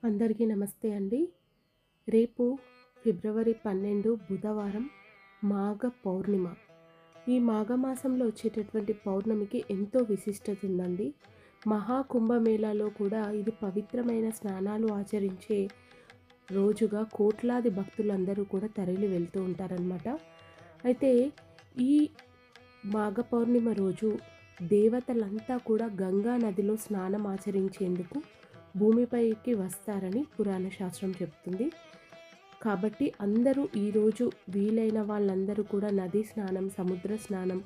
అందరికీ నమస్తే అండి. రేపు ఫిబ్రవరి 12 బుధవారం మాఘ పౌర్ణిమ. ఈ మాఘమాసంలో వచ్చేటటువంటి పౌర్ణమికి ఎంతో విశిష్టత ఉందండి. మహాకుంభమేళాలో కూడా ఇది పవిత్రమైన స్నానాలు ఆచరించే రోజుగా కోట్లాది భక్తులందరూ కూడా తరలి వెళ్తూ ఉంటారనమాట. అయితే ఈ మాఘ పౌర్ణిమ రోజు దేవతలంతా కూడా గంగా నదిలో స్నానం ఆచరించేందుకు భూమిపైకి వస్తారని పురాణ శాస్త్రం చెప్తుంది. కాబట్టి అందరూ ఈరోజు వీలైన వాళ్ళందరూ కూడా నదీ స్నానం, సముద్ర స్నానం,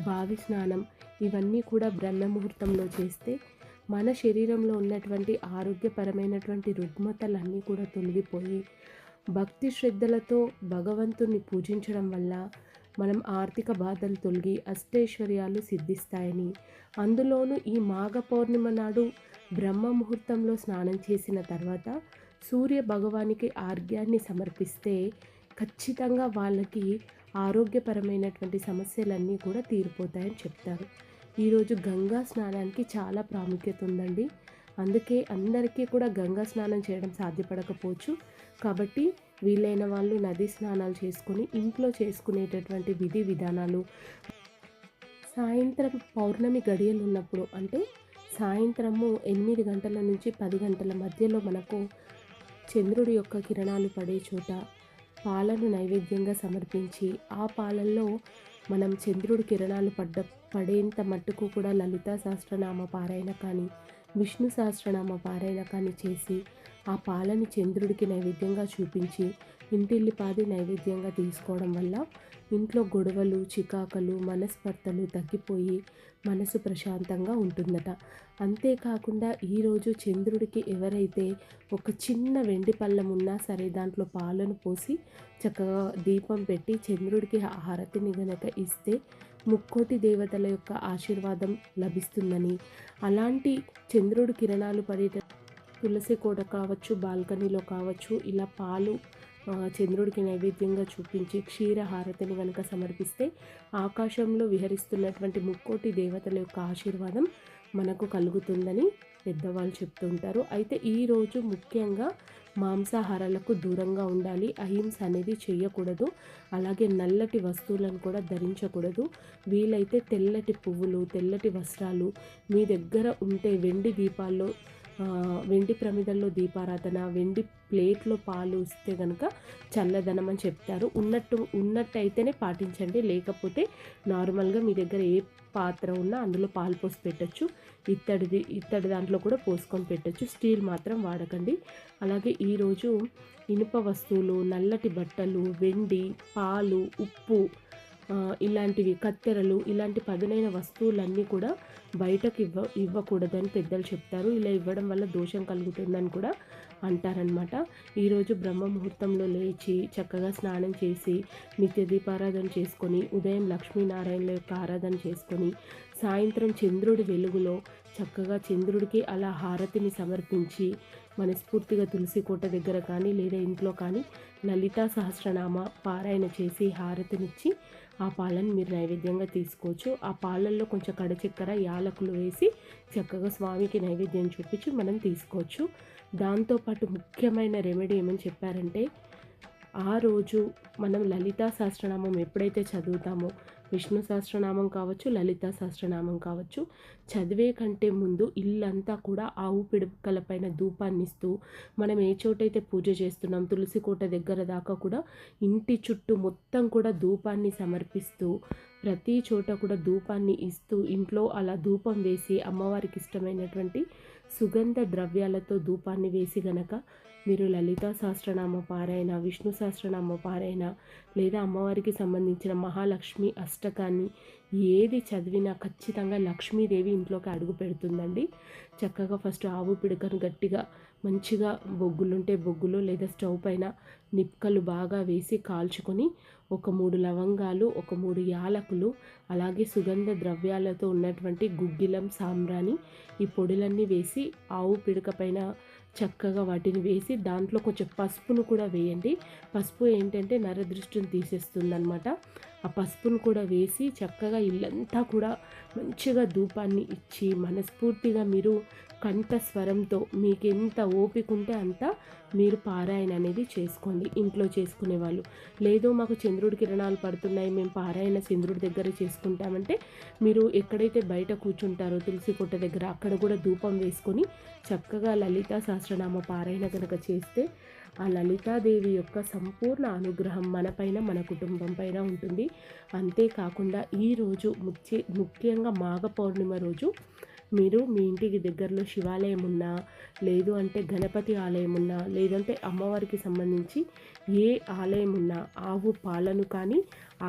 బావి స్నానం ఇవన్నీ కూడా బ్రహ్మ ముహూర్తంలో చేస్తే మన శరీరంలో ఉన్నటువంటి ఆరోగ్యపరమైనటువంటి రుగ్మతలన్నీ కూడా తొలగిపోయి భక్తి శ్రద్ధలతో భగవంతుణ్ణి పూజించడం వల్ల మనం ఆర్థిక బాధలు తొలగి అష్టైశ్వర్యాలు సిద్ధిస్తాయని, అందులోనూ ఈ మాఘ పౌర్ణిమ నాడు బ్రహ్మ ముహూర్తంలో స్నానం చేసిన తర్వాత సూర్య భగవానికి ఆర్ఘ్యాన్ని సమర్పిస్తే ఖచ్చితంగా వాళ్ళకి ఆరోగ్యపరమైనటువంటి సమస్యలన్నీ కూడా తీరిపోతాయని చెప్తారు. ఈరోజు గంగా స్నానానికి చాలా ప్రాముఖ్యత ఉందండి. అందుకే అందరికీ కూడా గంగా స్నానం చేయడం సాధ్యపడకపోవచ్చు. కాబట్టి వీలైన వాళ్ళు నదీ స్నానాలు చేసుకొని ఇంట్లో చేసుకునేటటువంటి విధి విధానాలు సాయంత్రం పౌర్ణమి గడియలు ఉన్నప్పుడు, అంటే సాయంత్రము 8 గంటల నుంచి 10 గంటల మధ్యలో మనకు చంద్రుడి యొక్క కిరణాలు పడే చోట పాలను నైవేద్యంగా సమర్పించి ఆ పాలల్లో మనం చంద్రుడి కిరణాలు పడేంత మట్టుకు కూడా లలితా సహస్రనామ పారాయణ కానీ విష్ణు సహస్రనామ పారాయణ కానీ చేసి ఆ పాలని చంద్రుడికి నైవేద్యంగా చూపించి ఇంటిల్లిపాది నైవేద్యంగా తీసుకోవడం వల్ల ఇంట్లో గొడవలు, చికాకులు, మనస్పర్ధలు తగ్గిపోయి మనసు ప్రశాంతంగా ఉంటుందట. అంతేకాకుండా ఈరోజు చంద్రుడికి ఎవరైతే ఒక చిన్న వెండి పళ్ళెం ఉన్నా సరే దాంట్లో పాలను పోసి చక్కగా దీపం పెట్టి చంద్రుడికి హారతిని గనక ఇస్తే ముక్కోటి దేవతల యొక్క ఆశీర్వాదం లభిస్తుందని, అలాంటి చంద్రుడి కిరణాలు పడేట తులసి కోట కావచ్చు, బాల్కనీలో కావచ్చు, ఇలా పాలు చంద్రుడికి నైవేద్యంగా చూపించి క్షీరహారతిని కనుక సమర్పిస్తే ఆకాశంలో విహరిస్తున్నటువంటి ముక్కోటి దేవతల యొక్క ఆశీర్వాదం మనకు కలుగుతుందని పెద్దవాళ్ళు చెప్తూ ఉంటారు. అయితే ఈరోజు ముఖ్యంగా మాంసాహారాలకు దూరంగా ఉండాలి. అహింస అనేది చేయకూడదు. అలాగే నల్లటి వస్తువులను కూడా ధరించకూడదు. వీలైతే తెల్లటి పువ్వులు, తెల్లటి వస్త్రాలు మీ దగ్గర ఉంటే వెండి దీపాల్లో వెండి ప్రమిదల్లో దీపారాధన, వెండి ప్లేట్లో పాలు ఇస్తే కనుక చల్లదనం అని చెప్తారు. ఉన్నట్టయితేనే పాటించండి. లేకపోతే నార్మల్గా మీ దగ్గర ఏ పాత్ర ఉన్నా అందులో పాలు పోసి పెట్టచ్చు. ఇత్తడి దాంట్లో కూడా పోసుకొని పెట్టచ్చు. స్టీల్ మాత్రం వాడకండి. అలాగే ఈరోజు ఇనుప వస్తువులు, నల్లటి బట్టలు, వెండి, పాలు, ఉప్పు ఇలాంటివి, కత్తెరలు, ఇలాంటి పదునైన వస్తువులన్నీ కూడా బయటకు ఇవ్వకూడదని పెద్దలు చెప్తారు. ఇలా ఇవ్వడం వల్ల దోషం కలుగుతుందని కూడా అంటారనమాట. ఈరోజు బ్రహ్మ ముహూర్తంలో లేచి చక్కగా స్నానం చేసి నిత్య దీపారాధన చేసుకొని ఉదయం లక్ష్మీనారాయణల యొక్క ఆరాధన చేసుకొని సాయంత్రం చంద్రుడి వెలుగులో చక్కగా చంద్రుడికి అలా హారతిని సమర్పించి మనస్ఫూర్తిగా తులసి కోట దగ్గర కానీ లేదా ఇంట్లో కానీ లలితా సహస్రనామ పారాయణ చేసి హారతినిచ్చి ఆ పాలను మీరు నైవేద్యంగా తీసుకోవచ్చు. ఆ పాలల్లో కొంచెం కడచెక్కర, యాలకులు వేసి చక్కగా స్వామికి నైవేద్యం చూపించి మనం తీసుకోవచ్చు. దాంతోపాటు ముఖ్యమైన రెమెడీ ఏమని చెప్పారంటే, ఆ రోజు మనం లలితా సహస్రనామం ఎప్పుడైతే చదువుతామో, విష్ణు సహస్రనామం కావచ్చు, లలితా సహస్రనామం కావచ్చు, చదివే కంటే ముందు ఇల్లంతా కూడా ఆవు పిడకల పైన ధూపాన్ని ఇస్తూ, మనం ఏ చోటైతే పూజ చేస్తున్నాం తులసి కోట దగ్గర దాకా కూడా ఇంటి చుట్టూ మొత్తం కూడా ధూపాన్ని సమర్పిస్తూ ప్రతి చోట కూడా ధూపాన్ని ఇస్తూ ఇంట్లో అలా ధూపం వేసి అమ్మవారికి ఇష్టమైనటువంటి సుగంధ ద్రవ్యాలతో ధూపాన్ని వేసి గనక మీరు లలితా సహస్రనామ పారాయణ, విష్ణు సహస్రనామ పారాయణ లేదా అమ్మవారికి సంబంధించిన మహాలక్ష్మి అష్టకాన్ని ఏది చదివినా ఖచ్చితంగా లక్ష్మీదేవి ఇంట్లోకి అడుగు పెడుతుందండి. చక్కగా ఫస్ట్ ఆవు పిడకను గట్టిగా మంచిగా బొగ్గులుంటే బొగ్గులు లేదా స్టవ్ పైన నిప్పుకలు బాగా వేసి కాల్చుకొని ఒక 3 లవంగాలు, ఒక 3 యాలకులు, అలాగే సుగంధ ద్రవ్యాలతో ఉన్నటువంటి గుగ్గిలం, సాంబ్రాణి ఈ పొడులన్నీ వేసి ఆవు పిడక పైన చక్కగా వాటిని వేసి దాంట్లో కొంచెం పసుపును కూడా వేయండి. పసుపు ఏంటంటే నరదృష్టిని తీసేస్తుందనమాట. ఆ పసుపును కూడా వేసి చక్కగా ఇల్లంతా కూడా మంచిగా ధూపాన్ని ఇచ్చి మనస్ఫూర్తిగా మీరు కంఠస్వరంతో మీకెంత ఓపిక ఉంటే అంత మీరు పారాయణ అనేది చేసుకోండి ఇంట్లో చేసుకునే వాళ్ళు. లేదు మాకు చంద్రుడి కిరణాలు పడుతున్నాయి, మేము పారాయణ చంద్రుడి దగ్గర చేసుకుంటామంటే మీరు ఎక్కడైతే బయట కూర్చుంటారో తులసి కోట దగ్గర అక్కడ కూడా ధూపం వేసుకొని చక్కగా లలితా సహస్రనామ పారాయణ కనుక చేస్తే ఆ లలితాదేవి యొక్క సంపూర్ణ అనుగ్రహం మనపైన మన కుటుంబం పైన ఉంటుంది. అంతేకాకుండా ఈరోజు ముఖ్యంగా మాఘ పౌర్ణిమ రోజు మీరు మీ ఇంటికి దగ్గరలో శివాలయం ఉన్నా, లేదు అంటే గణపతి ఆలయం ఉన్నా, లేదంటే అమ్మవారికి సంబంధించి ఏ ఆలయం ఉన్నా ఆవు పాలను కానీ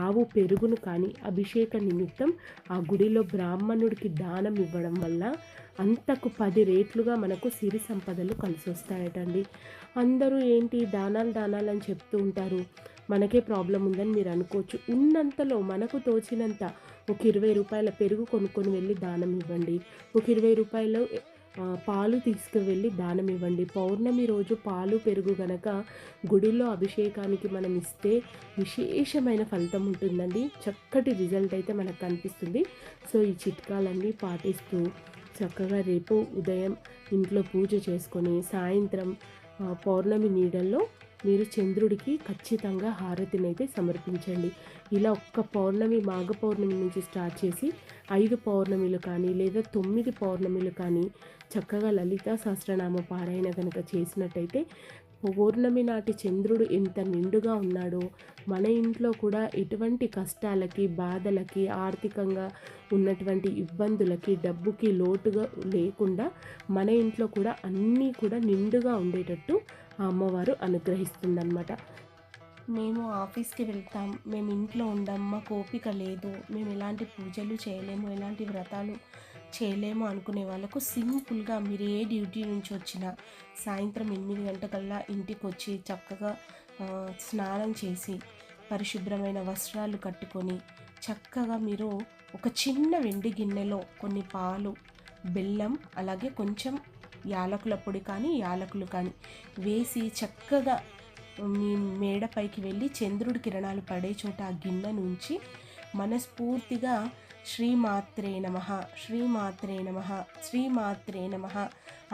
ఆవు పెరుగును కానీ అభిషేక నిమిత్తం ఆ గుడిలో బ్రాహ్మణుడికి దానం ఇవ్వడం వల్ల అంతకు 10 రేట్లుగా మనకు సిరి సంపదలు కలిసి వస్తాయటండి. అందరూ ఏంటి దానాలు అని చెప్తూ ఉంటారు. మనకే ప్రాబ్లం ఉందని మీరు అనుకోవచ్చు. ఉన్నంతలో మనకు తోచినంత ఒక రూ. 20 పెరుగు కొనుక్కొని వెళ్ళి దానం ఇవ్వండి. ఒక రూ. 20 పాలు తీసుకువెళ్ళి దానం ఇవ్వండి. పౌర్ణమి రోజు పాలు పెరుగు గనక గుడిలో అభిషేకానికి మనం ఇస్తే విశేషమైన ఫలితం ఉంటుందండి. చక్కటి రిజల్ట్ అయితే మనకు కనిపిస్తుంది. సో ఈ చిట్కాలన్నీ పాటిస్తూ చక్కగా రేపు ఉదయం ఇంట్లో పూజ చేసుకొని సాయంత్రం పౌర్ణమి నీడల్లో మీరు చంద్రుడికి ఖచ్చితంగా హారతినైతే సమర్పించండి. ఇలా ఒక్క పౌర్ణమి మాఘ పౌర్ణమి నుంచి స్టార్ట్ చేసి 5 పౌర్ణమిలు కానీ లేదా 9 పౌర్ణమిలు కానీ చక్కగా లలితా సహస్రనామ పారాయణ కనుక చేసినట్టయితే పౌర్ణమి నాటి చంద్రుడు ఎంత నిండుగా ఉన్నాడో మన ఇంట్లో కూడా ఎటువంటి కష్టాలకి బాధలకి ఆర్థికంగా ఉన్నటువంటి ఇబ్బందులకి డబ్బుకి లోటుగా లేకుండా మన ఇంట్లో కూడా అన్నీ కూడా నిండుగా ఉండేటట్టు ఆ అమ్మవారు అనుగ్రహిస్తుందన్నమాట. మేము ఆఫీస్కి వెళ్తాం, మేము ఇంట్లో ఉండం, మాకు ఓపిక లేదు, మేము ఎలాంటి పూజలు చేయలేము, ఎలాంటి వ్రతాలు చేయలేము అనుకునే వాళ్ళకు సింపుల్గా మీరు ఏ డ్యూటీ నుంచి వచ్చినా సాయంత్రం 8 గంటకల్లా ఇంటికి వచ్చి చక్కగా స్నానం చేసి పరిశుభ్రమైన వస్త్రాలు కట్టుకొని చక్కగా మీరు ఒక చిన్న వెండి గిన్నెలో కొన్ని పాలు, బెల్లం, అలాగే కొంచెం యాలకుల పొడి కానీ యాలకులు కానీ వేసి చక్కగా మీ మేడపైకి వెళ్ళి చంద్రుడి కిరణాలు పడే చోట ఆ గిన్నె నుంచి మనస్ఫూర్తిగా శ్రీమాత్రే నమః, శ్రీమాత్రే నమః, శ్రీమాత్రే నమః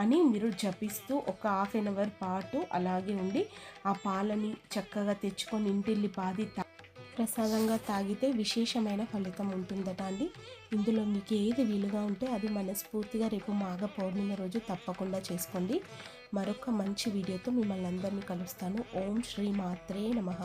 అని మీరు జపిస్తూ ఒక ½ an hour పాటు అలాగే ఉండి ఆ పాలని చక్కగా తెచ్చుకొని ఇంటిల్లి పాది ప్రసాదంగా తాగితే విశేషమైన ఫలితం ఉంటుందట అండి. ఇందులో మీకు ఏది వీలుగా ఉంటే అది మనస్ఫూర్తిగా రేపు మాఘ పౌర్ణమి రోజు తప్పకుండా చేసుకోండి. మరొక మంచి వీడియోతో మిమ్మల్ని అందరినీ కలుస్తాను. ఓం శ్రీ మాత్రే నమః.